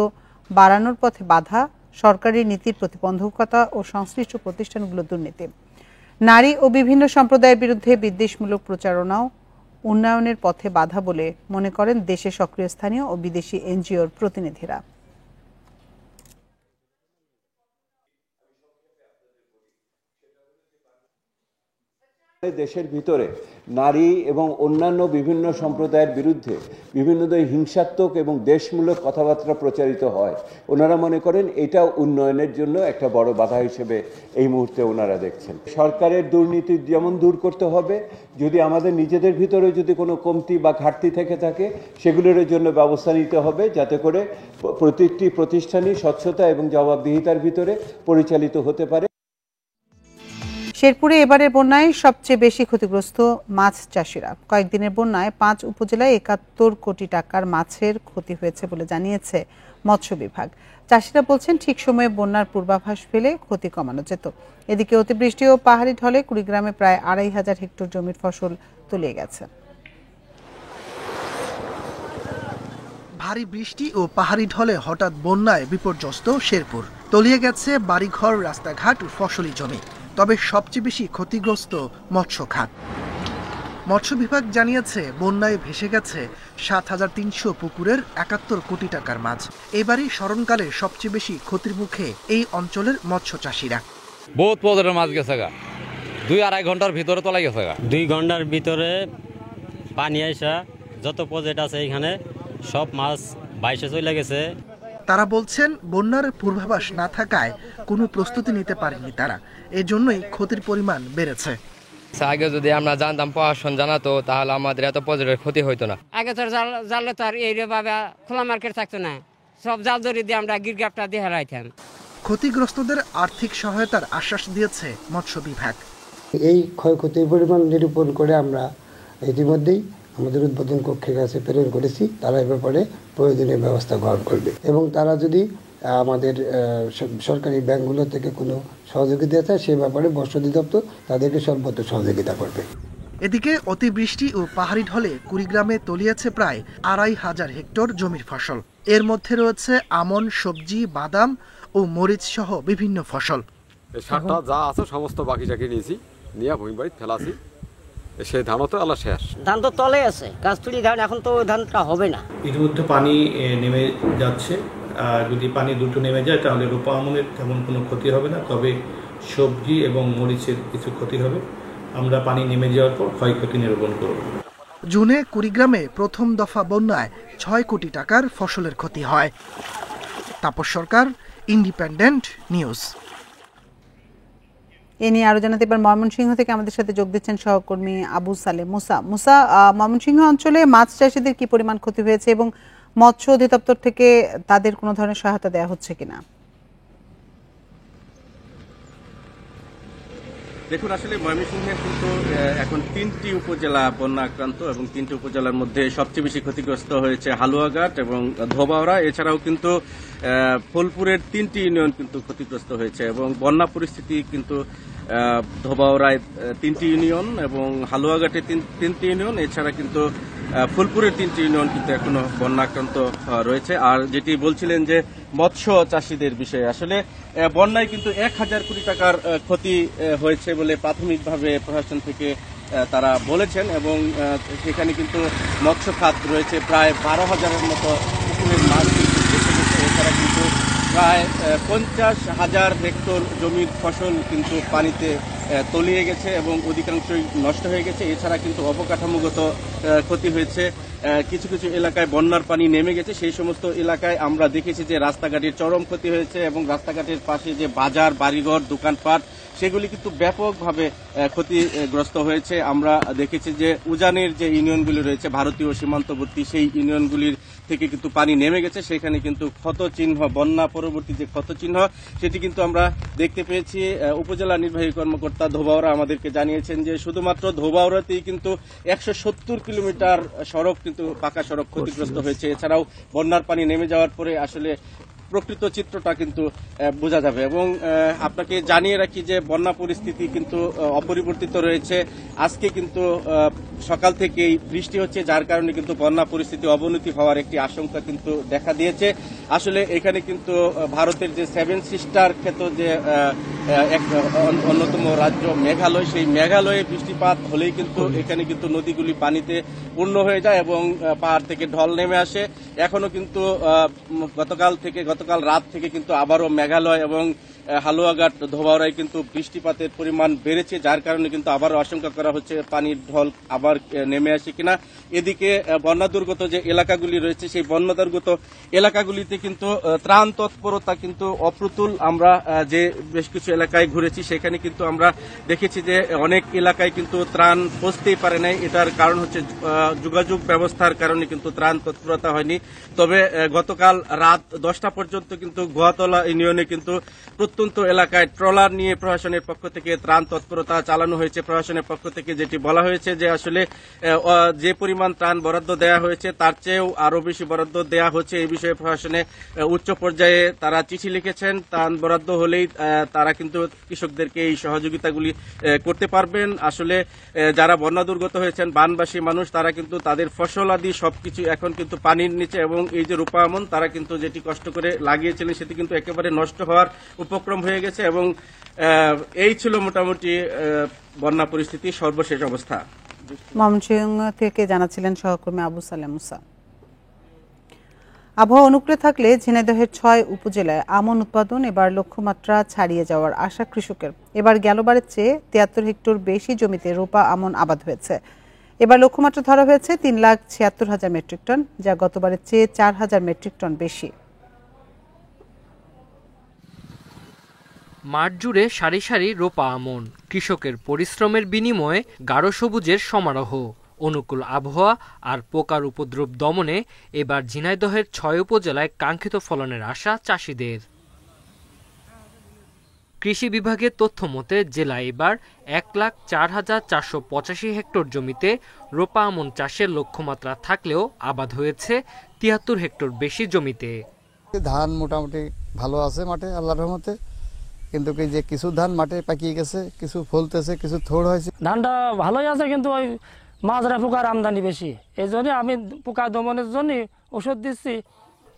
বাড়ানোর পথে বাধা সরকারি নীতির প্রতিবন্ধকতা ও সংশ্লিষ্ট প্রতিষ্ঠানগুলোর দুর্নীতি। নারী ও বিভিন্ন সম্প্রদায়ের বিরুদ্ধে বিদ্বেষমূলক প্রচারণাও উন্নয়নের পথে বাধা বলে মনে করেন দেশে সক্রিয় স্থানীয় ও বিদেশি এনজিওর প্রতিনিধিরা। দেশের ভিতরে নারী এবং অন্যান্য বিভিন্ন সম্প্রদায়ের বিরুদ্ধে বিভিন্ন হিংসাত্মক এবং দেশমূলক কথাবার্তা প্রচারিত হয়। ওনারা মনে করেন এটা উন্নয়নের জন্য একটা বড় বাধা হিসেবে এই মুহূর্তে ওনারা দেখছেন। সরকারের দুর্নীতি যেমন দূর করতে হবে, যদি আমাদের নিজেদের ভিতরে যদি কোনো কমতি বা ঘাটতি থেকে থাকে সেগুলোর জন্য ব্যবস্থা নিতে হবে, যাতে করে প্রত্যেকটি প্রতিষ্ঠানই স্বচ্ছতা এবং জবাবদিহিতার ভিতরে পরিচালিত হতে পারে। শেরপুরে এবারের বন্যায় সবচেয়ে বেশি ক্ষতিগ্রস্ত মাছ চাষিরা। কয়েকদিনের বন্যায় 5 উপজেলায় 71 কোটি টাকার মাছের ক্ষতি হয়েছে বলে জানিয়েছে মৎস্য বিভাগ। চাষিরা বলছেন, ঠিক সময়ে বন্যার পূর্বাভাস পেলে ক্ষতি কমানো যেত। এদিকে অতিবৃষ্টি ও পাহাড়ি ঢলে কুড়িগ্রামে প্রায় 2500 হেক্টর জমির ফসল তলিয়ে গেছে। ভারী বৃষ্টি ও পাহাড়ি ঢলে হঠাৎ বন্যায় বিপর্যস্ত শেরপুর। তলিয়ে গেছে বাড়িঘর, রাস্তাঘাট ও ফসলি জমি। তবে সবচেয়ে বেশি ক্ষতিগ্রস্ত মৎস্য খাত। মৎস্য বিভাগ জানিয়েছে, বন্যায় ভেসে গেছে 7300 পুকুরের 71 কোটি টাকার মাছ। এবারই স্মরণকালে সবচেয়ে বেশি ক্ষতির মুখে এই অঞ্চলের মৎস্য চাষিরা। বহুত পদের মাছ গেছে গা, 2-2.5 ঘন্টার ভিতরে তলাই গেছে গা। 2 ঘন্টার ভিতরে পানি আইসা যত প্রজেক্ট আছে এখানে সব মাছ বাইসে চলে গেছে। তারা বলছেন, বন্যার পূর্বাভাস না থাকায় কোনো প্রস্তুতি নিতে পারেনি তারা, এজন্যই ক্ষতির পরিমাণ বেড়েছে। আগে যদি আমরা জানতাম, প্রশাসন জানাতো, তাহলে আমাদের এত প্রজেক্টের ক্ষতি হইতো না। আগে তো জানলে তো আর এইভাবে খোলা মার্কেট থাকতো না, সব জাল দড়ি দিয়ে আমরা গিরগাপটা দিয়ে হারাইতাম। ক্ষতিগ্রস্তদের আর্থিক সহায়তার আশ্বাস দিয়েছে মৎস্য বিভাগ। এই ক্ষয়ক্ষতির পরিমাণ নিরূপণ করে আমরা ইতিমধ্যেই আমাদের উদ্বোধন কক্ষের কাছে প্রেরণ করেছি। তারা এ ব্যাপারে প্রয়োজনীয় ব্যবস্থা গ্রহণ করবে এবং তারা যদি আমাদের সরকারি ব্যাংকগুলো থেকে কোনো সহযোগিতা চায় সে ব্যাপারে মৎস্য অধিদপ্তর তাদেরকে সর্বোচ্চ সহযোগিতা করবে। এদিকে অতিবৃষ্টি ও পাহাড়ি ঢলে কুড়িগ্রামে তলিয়েছে প্রায় 2500 হেক্টর জমির ফসল। এর মধ্যে রয়েছে আমন, সবজি, বাদাম ও মরিচ সহ বিভিন্ন ফসল। সারটা যা আছে সমস্ত বাকি জাকি নিয়েছি, নিয়ে ভূমি বাড়ি ফেলাছি। সেই ধানও তো আল্লাহ শেষ, ধান তো তলে আছে, গাছ তুলি ধান, এখন তো ধানটা হবে না। ইতিমধ্যে পানি নেমে যাচ্ছে, যদি পানি দ্রুত নেমে যায় তাহলে রোপা আমনের তেমন কোনো ক্ষতি হবে না, তবে সবজি এবং মরিচের কিছু ক্ষতি হবে। আমরা পানি নেমে যাওয়ার পর ক্ষয়ক্ষতি নিরূপণ করব। জুনে কুড়িগ্রামে প্রথম দফা বন্যায় 6 কোটি টাকার ফসলের ক্ষতি হয়। তাপস সরকার, ইন্ডিপেন্ডেন্ট নিউজ। এ নিয়ে আরো জানাতে এবার ময়মনসিংহ থেকে আমাদের সাথে যোগ দিচ্ছেন সহকর্মী আবু সালে মুসা। মুসা, ময়মনসিংহ অঞ্চলে মাছ চাষিদের কি পরিমাণ ক্ষতি হয়েছে এবং মৎস্য অধিদপ্তর থেকে তাদের কোনো ধরনের সহায়তা দেওয়া হচ্ছে কিনা? দেখুন, আসলে ময়মনসিংহে কিন্তু এখন 3টি উপজেলা বন্যা আক্রান্ত এবং 3টি উপজেলার মধ্যে সবচেয়ে বেশি ক্ষতিগ্রস্ত হয়েছে হালুয়াঘাট এবং ধোবাউড়া। এছাড়াও কিন্তু ফুলপুরের 3টি ইউনিয়ন কিন্তু ক্ষতিগ্রস্ত হয়েছে এবং বন্যা পরিস্থিতি কিন্তু ধোবাউড়ায় 3টি ইউনিয়ন এবং হালুয়াঘাটে 3টি ইউনিয়ন, এছাড়া কিন্তু ফুলপুরের 3টি ইউনিয়ন কিন্তু এখনো বন্যা আক্রান্ত রয়েছে। আর যেটি বলছিলেন যে মৎস্য চাষিদের বিষয়ে, আসলে বন্যায় কিন্তু 1000 কোটি টাকার ক্ষতি হয়েছে বলে প্রাথমিকভাবে প্রশাসন থেকে তারা বলেছেন এবং সেখানে কিন্তু মৎস্য খাত রয়েছে প্রায় 12,000-এর মতো পুকুরের মাছ কিন্তু এছাড়া কিন্তু প্রায় 50,000 হেক্টর জমির ফসল কিন্তু পানিতে তলিয়ে গেছে এবং অধিকাংশই নষ্ট হয়ে গেছে। এছাড়া কিন্তু অবকাঠামোগত ক্ষতি হয়েছে। কিছু কিছু এলাকায় বন্যার পানি নেমে গেছে। সেই সমস্ত এলাকায় আমরা দেখেছি যে রাস্তাঘাটের চরম ক্ষতি হয়েছে এবং রাস্তাঘাটের পাশে যে বাজার, বাড়িঘর, দোকানপাট সেগুলি কিন্তু ব্যাপকভাবে ক্ষতিগ্রস্ত হয়েছে। আমরা দেখেছি যে উজানের যে ইউনিয়নগুলি রয়েছে ভারতীয় সীমান্তবর্তী, সেই ইউনিয়নগুলির থেকে কিন্তু পানি নেমে গেছে। সেখানে কিন্তু ক্ষতচিহ্ন, বন্যা পরবর্তী যে ক্ষতচিহ্ন সেটি কিন্তু আমরা দেখতে পেয়েছি। উপজেলা নির্বাহী কর্মকর্তা ধোবাউড়া আমাদেরকে জানিয়েছেন যে শুধুমাত্র ধোবাউড়াতেই কিন্তু 170 কিলোমিটার সড়ক কিন্তু পাকা সড়ক ক্ষতিগ্রস্ত হয়েছে। এছাড়াও বন্যার পানি নেমে যাওয়ার পরে আসলে প্রকৃত চিত্রটা কিন্তু বোঝা যাবে। এবং আপনাকে জানিয়ে রাখি যে বন্যা পরিস্থিতি কিন্তু অপরিবর্তিত রয়েছে। আজকে কিন্তু সকাল থেকেই বৃষ্টি হচ্ছে, যার কারণে কিন্তু বন্যা পরিস্থিতি অবনতি হওয়ার একটি আশঙ্কা কিন্তু দেখা দিয়েছে। আসলে এখানে কিন্তু ভারতের যে 7 সিস্টার খ্যাত যে এক অন্যতম রাজ্য মেঘালয়, সেই মেঘালয়ে বৃষ্টিপাত হলেই কিন্তু এখানে কিন্তু নদীগুলি পানিতে পূর্ণ হয়ে যায় এবং পাহাড় থেকে ঢল নেমে আসে। এখনো কিন্তু গতকাল রাত থেকে কিন্তু আবারও মেঘালয় এবং হালুয়াঘাট, ধোবাউড়ায় কিন্তু বৃষ্টিপাতের পরিমাণ বেড়েছে, যার কারণে কিন্তু আবারও আশঙ্কা করা হচ্ছে পানির ঢল আবার নেমে আসে কিনা। এদিকে বন্যা দুর্গত যে এলাকাগুলি রয়েছে সেই বন্যা দুর্গত এলাকাগুলিতে কিন্তু ত্রাণ তৎপরতা কিন্তু অপ্রতুল। আমরা যে বেশ কিছু এলাকায় ঘুরেছি সেখানে কিন্তু আমরা দেখেছি যে অনেক এলাকায় কিন্তু ত্রাণ পৌঁছতেই পারে নাই। এটার কারণ হচ্ছে যোগাযোগ ব্যবস্থার কারণে কিন্তু ত্রাণ তৎপরতা হয়নি। তবে গতকাল রাত 10টা পর্যন্ত কিন্তু গোয়াতলা ইউনিয়নে কিন্তু প্রত্যন্ত এলাকায় ট্রলার নিয়ে প্রশাসনের পক্ষ থেকে ত্রাণ তৎপরতা চালানো হয়েছে। প্রশাসনের পক্ষ থেকে যেটি বলা হয়েছে যে আসলে যে পরিমাণ ত্রাণ বরাদ্দ দেওয়া হয়েছে তার চেয়েও আরো বেশি বরাদ্দ দেওয়া হচ্ছে। এই বিষয়ে প্রশাসনে উচ্চ পর্যায়ে তারা চিঠি লিখেছেন। ত্রাণ বরাদ্দ হলেই তারা কিন্তু কৃষকদেরকে এই সহযোগিতাগুলি করতে পারবেন। আসলে যারা বন্যা দুর্গত হয়েছেন বানবাসী মানুষ, তারা কিন্তু তাদের ফসল আদি সবকিছু এখন কিন্তু পানির নিচে এবং এই যে রূপা আমন তারা কিন্তু যেটি কষ্ট করে লাগিয়েছিলেন সেটি কিন্তু একেবারে নষ্ট হওয়ার উপক্রম হয়ে গেছে। এবং এই ছিল মোটামুটি বন্যা পরিস্থিতি সর্বশেষ অবস্থা। ময়মনসিংহ থেকে জানাচ্ছিলেন সহকর্মী আবু সালেম মুসা। আবহাওয়া অনুকূলে থাকলে ঝিনাইদহের 6 উপজেলায় আমন উৎপাদন এবার লক্ষ্যমাত্রা ছাড়িয়ে যাওয়ার আশা কৃষকের। এবার গেলবারের চেয়ে 73 হেক্টর বেশি জমিতে রোপা আমন আবাদ হয়েছে। এবার লক্ষ্যমাত্রা ধরা হয়েছে 3,76,000 মেট্রিক টন, যা গতবারের চেয়ে 4,000 মেট্রিক টন বেশি। মাঠ জুড়ে সারি সারি রোপা আমন, কৃষকের পরিশ্রমের বিনিময়ে গাঢ় সবুজের সমারোহ। অনুকূল আবহাওয়া আর পোকার উপদ্রব দমনে এবার ঝিনাইদহের 6 উপজেলায় কাঙ্ক্ষিত ফলনের আশা চাষিদের। কৃষি বিভাগের তথ্য মতে জেলায় এবার 1,04,485 হেক্টর জমিতে রোপা আমন চাষের লক্ষ্যমাত্রা থাকলেও আবাদ হয়েছে 73 হেক্টর বেশি জমিতে। ধান মোটামুটি ভালো আছে মাঠে আল্লাহর রহমতে, কিন্তু এই যে কিছু ধান মাঠে পাকিয়ে গেছে, কিছু ফলতেছে, কিছু থোড় হয়েছে। ধানটা ভালোই আছে কিন্তু ওই মাজরা পোকার আমদানি বেশি, এই জন্য আমি পোকা দমনের জন্য ওষুধ দিচ্ছি।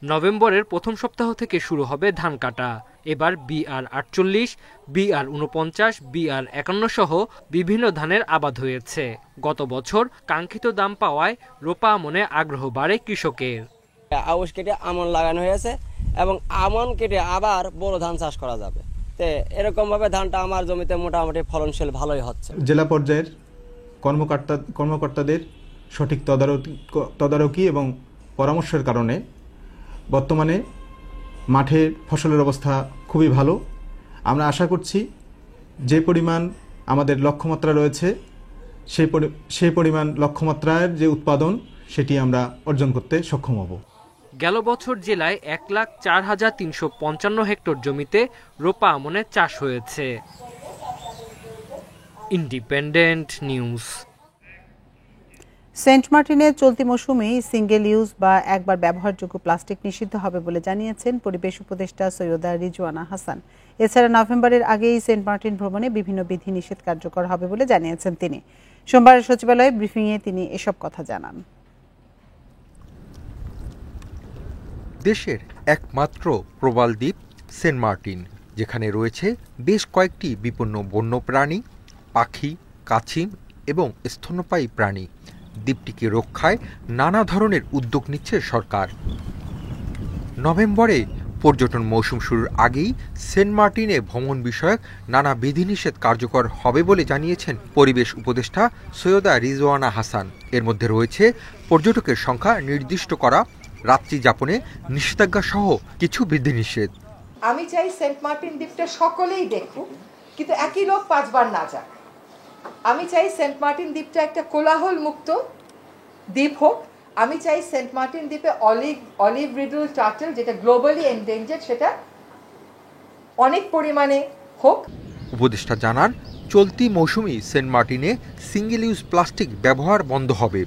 নভেম্বরের প্রথম সপ্তাহ থেকে শুরু হবে ধান কাটা। এবার BR 48, BR 49, BR 51 সহ বিভিন্ন ধানের আবাদ হয়েছে। গত বছর কাঙ্ক্ষিত দাম পাওয়ায় রোপা আমনে আগ্রহ বাড়ে কৃষকের। আউশ কেটে আমন লাগানো হয়েছে এবং আমন কেটে আবার বড় ধান চাষ করা যাবে। এরকম ভাবে ধানটা আমার জমিতে মোটামুটি ফলনশীল ভালোই হচ্ছে। জেলা পর্যায়ের কর্মকর্তাদের সঠিক তদারকি এবং পরামর্শের কারণে বর্তমানে মাঠের ফসলের অবস্থা খুবই ভালো। আমরা আশা করছি যে পরিমাণ আমাদের লক্ষ্যমাত্রা রয়েছে সেই পরিমাণ লক্ষ্যমাত্রার যে উৎপাদন সেটি আমরা অর্জন করতে সক্ষম হব। গেল বছর জেলায় 1,04,355 হেক্টর জমিতে রোপা আমনে চাষ হয়েছে। Independent news. সেন্ট মার্টিনে চলতি মৌসুমে সিঙ্গেল ইউজ বা একবার ব্যবহারযোগ্য প্লাস্টিক নিষিদ্ধ হবে বলে জানিয়েছেন পরিবেশ উপদেষ্টা সৈয়দা রিজওয়ানা হাসান। এছাড়া নভেম্বরের আগেই সেন্ট মার্টিন ভ্রমণে বিভিন্ন বিধি নিষেধ কার্যকর হবে বলে জানিয়েছেন তিনি। সোমবার সচিবালয়ে ব্রিফিংয়ে তিনি এসব কথা জানান। দেশের একমাত্র প্রবাল দ্বীপ সেন্ট মার্টিন, যেখানে রয়েছে বেশ কয়েকটি বিপন্ন বন্যপ্রাণী, পাখি, কাছিম এবং স্তন্যপায়ী প্রাণী। দ্বীপটিকে রক্ষায় নানা ধরনের উদ্যোগ নিচ্ছে সরকার। নভেম্বরে পর্যটন মৌসুম শুরুর আগেই সেন্ট মার্টিনে ভ্রমণ বিষয়ক নানা বিধিনিষেধ কার্যকর হবে বলে জানিয়েছেন পরিবেশ উপদেষ্টা সৈয়দা রিজওয়ানা হাসান। এর মধ্যে রয়েছে পর্যটকের সংখ্যা নির্দিষ্ট করা, রাত্রি যাপনে নিষেধাজ্ঞা সহ কিছু বিধিনিষেধ। আমি চাই সেন্ট মার্টিন দ্বীপটা সকলেই দেখুক, কিন্তু একই লোক 5 বার না যাক। আমি চাই সেন্ট মার্টিন দ্বীপটা একটা কোলাহল মুক্ত দ্বীপ হোক। আমি চাই সেন্ট মার্টিন দ্বীপে অলিভ রিডল টার্টল, যেটা গ্লোবালি এন্ডেঞ্জার্ড, সেটা অনেক পরিমাণে হোক। উপদেষ্টা জানান, চলতি মৌসুমে সেন্ট মার্টিনে সিঙ্গেল ইউজ প্লাস্টিক ব্যবহার বন্ধ হবে।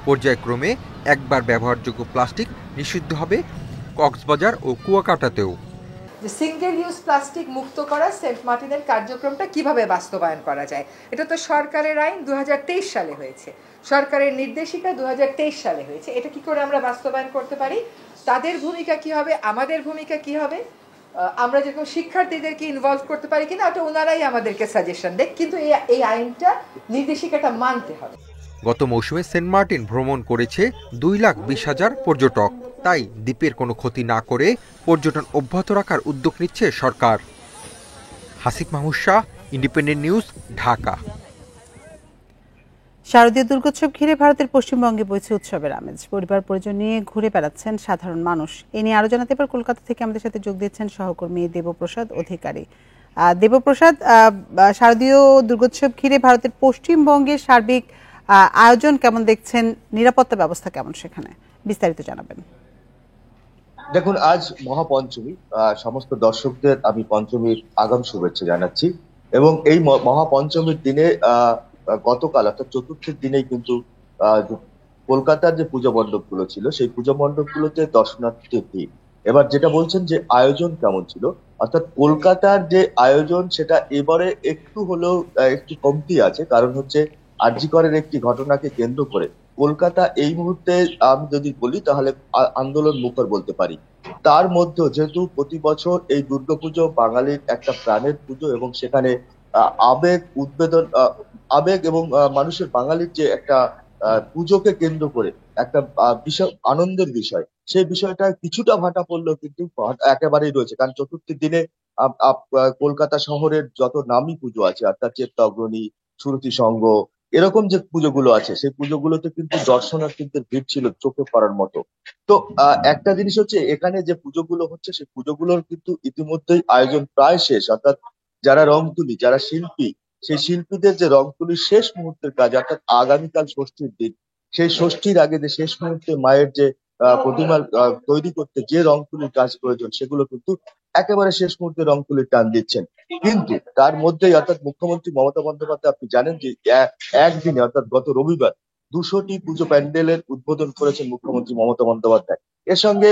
পর্যায়ক্রমে একবার ব্যবহারযোগ্য প্লাস্টিক নিষিদ্ধ হবে কক্সবাজার ও কুয়াকাটাতেও। সিঙ্গেল ইউজ প্লাস্টিক মুক্ত করা সেন্ট মার্টিনের কার্যক্রমটা কিভাবে বাস্তবায়ন করা যায়, এটা তো সরকারের আইন 2023 সালে হয়েছে, সরকারের নির্দেশিকা 2023 সালে হয়েছে। এটা কি করে আমরা বাস্তবায়ন করতে পারি, তাদের ভূমিকা কি হবে, আমাদের ভূমিকা কি হবে, আমরা যেরকম শিক্ষার্থীদেরকে ইনভলভ করতে পারি কিনা, ওটা ওনারাই আমাদেরকে সাজেশন দেয়, কিন্তু এই আইনটা নির্দেশিকাটা মানতে হবে। গত মৌসুমে সেন্ট মার্টিন ভ্রমণ করেছে 2,20,000 পর্যটক। তাই দ্বীপের কোনো ক্ষতি না করে পর্যটন অব্যাহত রাখার উদ্যোগ নিচ্ছে সরকার। Hasik Mahmud Shah, independent news, Dhaka. শারদীয় দুর্গোৎসব ঘিরে ভারতের পশ্চিমবঙ্গে বইছে উৎসবের আমেজ। পরিবার পরিজন নিয়ে ঘুরে বেড়াচ্ছেন সাধারণ মানুষ। এ নিয়ে আরো জানাতে এবার কলকাতা থেকে আমাদের সাথে যোগ দিচ্ছেন সহকর্মী দেবপ্রসাদ অধিকারী। দেবপ্রসাদ, শারদীয় দুর্গোৎসব ঘিরে ভারতের পশ্চিমবঙ্গের সার্বিক আয়োজন কেমন দেখছেন, নিরাপত্তা ব্যবস্থা কেমন সেখানে, বিস্তারিত জানাবেন। দেখুন, আজ মহাপঞ্চমী। সমস্ত দর্শকদের আমি পঞ্চমীর আগাম শুভেচ্ছা জানাচ্ছি। এবং এই মহাপঞ্চমীর দিনে গতকাল অর্থাৎ চতুর্থের দিনেই কিন্তু কলকাতার যে পুজো মণ্ডপগুলো ছিল সেই পুজো মণ্ডপগুলোতে দর্শনার্থীদের ভিড়। এবার যেটা বলছেন যে আয়োজন কেমন ছিল, অর্থাৎ কলকাতার যে আয়োজন সেটা এবারে একটু হলেও একটু কমতি আছে। কারণ হচ্ছে আরজি করের একটি ঘটনাকে কেন্দ্র করে কলকাতা এই মুহূর্তে আমি যদি বলি তাহলে আন্দোলন মুখর বলতে পারি। তার মধ্যে যেহেতু প্রতি বছর এই দুর্গাপুজো বাঙালির একটা প্রাণের পুজো এবং সেখানে আবেগ এবং মানুষের বাঙালির যে একটা পুজোকে কেন্দ্র করে একটা বিশাল আনন্দের বিষয়, সেই বিষয়টা কিছুটা ভাটা পড়লেও কিন্তু একেবারেই রয়েছে। কারণ চতুর্থীর দিনে কলকাতা শহরের যত নামী পুজো আছে, অর্থাৎ চেত্তা অগ্রণী, সুরতি সংঘ, এরকম যে পুজোগুলো আছে সেই পুজোগুলোতে কিন্তু দর্শনার্থীদের ভিড় ছিল চোখে পড়ার মতো। তো একটা জিনিস হচ্ছে, এখানে যে পুজোগুলো হচ্ছে সেই পুজোগুলোর কিন্তু ইতিমধ্যেই আয়োজন প্রায় শেষ। অর্থাৎ যারা রং তুলি, যারা শিল্পী, সেই শিল্পীদের যে রং তুলির শেষ মুহূর্তের কাজ, অর্থাৎ আগামীকাল ষষ্ঠীর দিন, সেই ষষ্ঠীর আগে যে শেষ মুহূর্তে মায়ের যে প্রতিমা তৈরি করতে যে রং তুলির কাজ প্রয়োজন, সেগুলো কিন্তু একেবারে শেষ মুহূর্তে রং তুলির টান দিচ্ছেন। কিন্তু তার মধ্যেই অর্থাৎ মুখ্যমন্ত্রী মমতা বন্দ্যোপাধ্যায়, আপনি জানেন যে একদিনে অর্থাৎ গত রবিবার 200টি পুজো প্যান্ডেলের উদ্বোধন করেছেন মুখ্যমন্ত্রী মমতা বন্দ্যোপাধ্যায়। এর সঙ্গে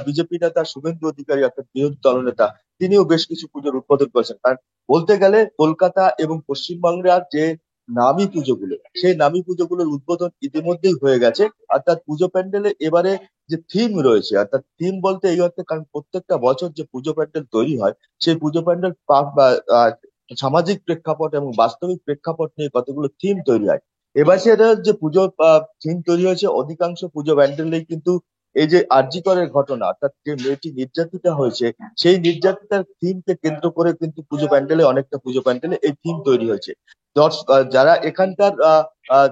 বিজেপি নেতা শুভেন্দু অধিকারী অর্থাৎ বিরোধী দলনেতা, তিনিও বেশ কিছু পুজোর উদ্বোধন করেছেন। কারণ বলতে গেলে কলকাতা এবং পশ্চিমবাংলার যে নামী পুজোগুলো, সেই নামী পুজোগুলোর উদ্বোধন ইতিমধ্যেই হয়ে গেছে। অর্থাৎ পুজো প্যান্ডেলে এবারে যে থিম রয়েছে, অর্থাৎ থিম বলতে এই অর্থে, কারণ প্রত্যেকটা বছর যে পুজো প্যান্ডেল তৈরি হয় সেই পুজো প্যান্ডেল সামাজিক প্রেক্ষাপট এবং বাস্তবিক প্রেক্ষাপট নিয়ে কতগুলো থিম তৈরি হয়। এবার সেটা যে পুজো থিম তৈরি হয়েছে, অধিকাংশ পুজো প্যান্ডেলেই কিন্তু এই যে আরজি করের ঘটনা, অর্থাৎ যে মেয়েটি নির্যাতিতা হয়েছে সেই নির্যাতিতার থিমকে কেন্দ্র করে কিন্তু পুজো প্যান্ডেলে, অনেকটা পুজো প্যান্ডেলে এই থিম তৈরি হয়েছে। যারা এখানকার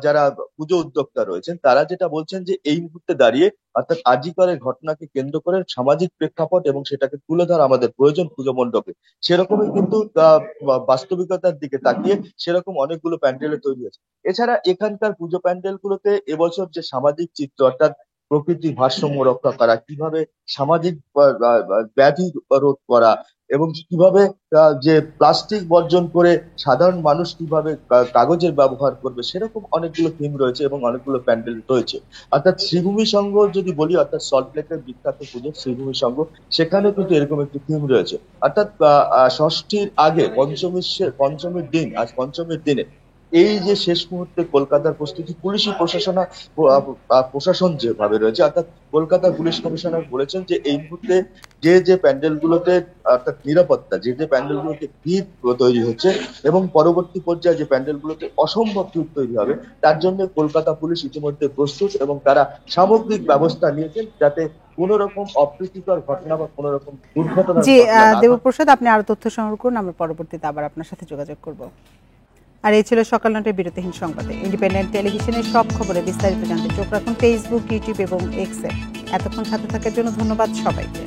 যারা পুজো উদ্যোক্তা রয়েছেন তারা যেটা বলছেন যে এই মুহূর্তে দাঁড়িয়ে অর্থাৎ আরজি করের ঘটনাকে কেন্দ্র করে সামাজিক প্রেক্ষাপট এবং সেটাকে তুলে ধরা আমাদের প্রয়োজন পুজো মণ্ডপে। সেরকমই কিন্তু বাস্তবিকতার দিকে তাকিয়ে সেরকম অনেকগুলো প্যান্ডেলে তৈরি হয়েছে। এছাড়া এখানকার পুজো প্যান্ডেলগুলোতে এবছর যে সামাজিক চিত্র, অর্থাৎ প্রকৃতির ভারসাম্য রক্ষা করা, কিভাবে সামাজিক ব্যাধি রোধ করা এবং কিভাবে যে প্লাস্টিক বর্জন করে সাধারণ মানুষ কিভাবে কাগজের ব্যবহার করবে, সেরকম অনেকগুলো থিম রয়েছে এবং অনেকগুলো প্যান্ডেল রয়েছে। অর্থাৎ শ্রীভূমি সংঘ যদি বলি, অর্থাৎ সল্টলেকের বিখ্যাত পুজো শ্রীভূমি সংঘ, সেখানেও কিন্তু এরকম একটি থিম রয়েছে। অর্থাৎ ষষ্ঠীর আগে পঞ্চমীর দিন, আজ পঞ্চমীর দিনে এই যে শেষ মুহূর্তে কলকাতার প্রস্তুতি প্রশাসন যেভাবে রয়েছে, অর্থাৎ কলকাতার পুলিশ কমিশনার বলেছেন যে এই মুহূর্তে যে প্যান্ডেলগুলোতে অর্থাৎ নিরাপত্তা, যে প্যান্ডেলগুলোতে ভিড় তৈরি হচ্ছে এবং পরবর্তী পর্যায়ে যে প্যান্ডেলগুলোতে অসম্ভব ভিড় তৈরি হবে, তার জন্য কলকাতা পুলিশ ইতিমধ্যে প্রস্তুত এবং তারা সামগ্রিক ব্যবস্থা নিয়েছেন যাতে কোনো রকম অপ্রীতিকর ঘটনা বা কোনো রকম দুর্ঘটনা। জি দেবপ্রসাদ, আপনি আরো তথ্য সংগ্রহ করুন, আমরা পরবর্তীতে আবার আপনার সাথে যোগাযোগ করব। আর এই ছিল সকাল ৯টার বিরতিহীন সংবাদে। ইন্ডিপেন্ডেন্ট টেলিভিশনের সব খবরে বিস্তারিত জানতে চোখ রাখুন ফেসবুক, ইউটিউব এবং এক্সে। এতক্ষণ সাথে থাকার জন্য ধন্যবাদ সবাইকে।